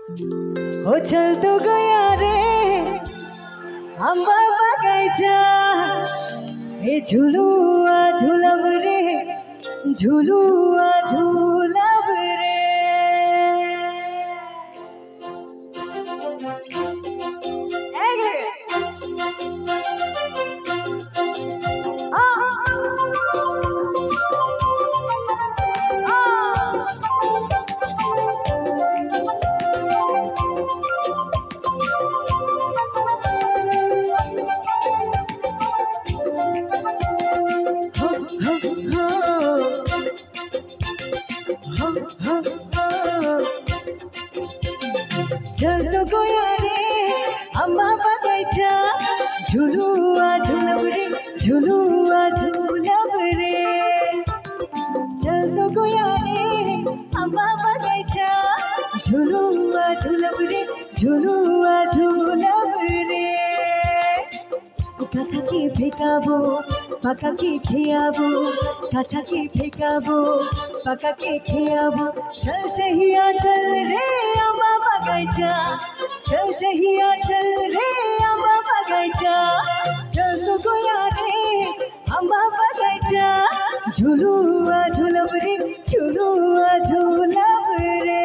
हो चल तो गया रे आंबा बगायचा हे झुलुआ झुलब रे झुलुआ झुलब रे चल तो गया रे आंबा बगायचा झुलुआ झुलब रे झुलुआ झुलब रे चल तो गया रे आंबा बगायचा झुलुआ झुलब रे झुलुआ झुलब रे কাছাকি ফেকাবো পাকাকে খেয়াবো কাছাকি ফেকাবো পাকাকে খেয়াবো চল চহিয়া চল রে আম্বা বাগাইচা চল চহিয়া চল রে আম্বা বাগাইচা চল তো গয়া রে আম্বা বাগাইচা ঝুলুয়া ঝুলব রে ঝুলুয়া ঝুলব রে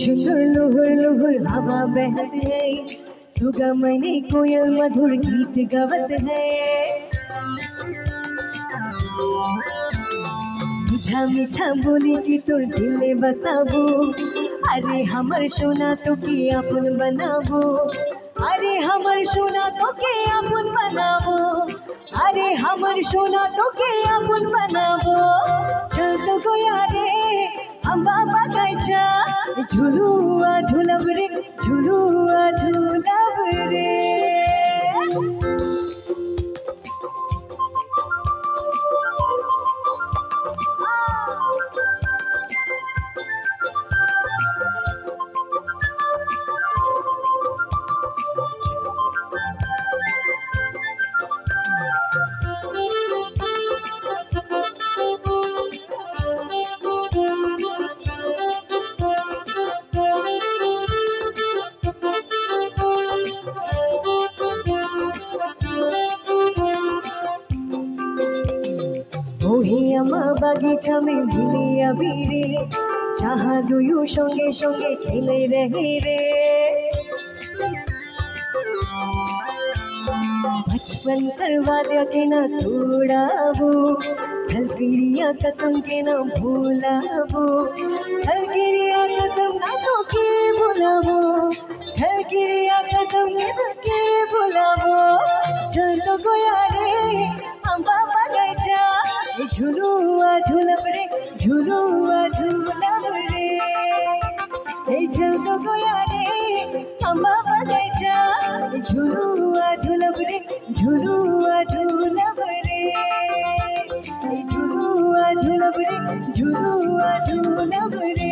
सुंदर लोहर लोहर हवा बहत है सुगा मैंने कोयल मधुर गीत गावत है मीठा मीठा बोली की तोर दिल में बसाबो अरे हमर सोना तो के अपन बनाबो अरे हमर सोना तो के अपन बनाबो अरे हमर सोना तो के अपन बनाबो चल तो गया रे आंबा बगायचा झुलुआ झुलब रे झुलुआ झुलब रे বাগিচা মে ভিলে আবিরে চাহা দুয়ো সঙ্গে সঙ্গে খেলে রহে রে बचपन करवा दिया के ना तोड़ाबो कल गिरिया कसम के ना भूलाबो कल गिरिया कसम ना तो के भूलाबो कल गिरिया कसम ना के भूलाबो चल तो गया रे आंबा बगायचा झुलुआ झुलब रे झुलुआ झुलब रे चल तो गया रे आंबा बगायचा झुलुआ झुलब रे झुलुआ झुलब रे झुलुआ झुलब रे झुलुआ झुलब रे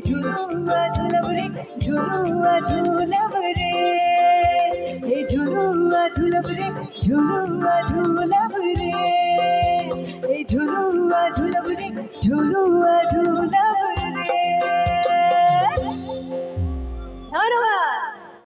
झुलुआ झुलब रे झुलुआ झुलब रे झुलुआ झुलब रे झुलुआ झुलब रे झुलुआ झुलब रे झुलुआ झुलब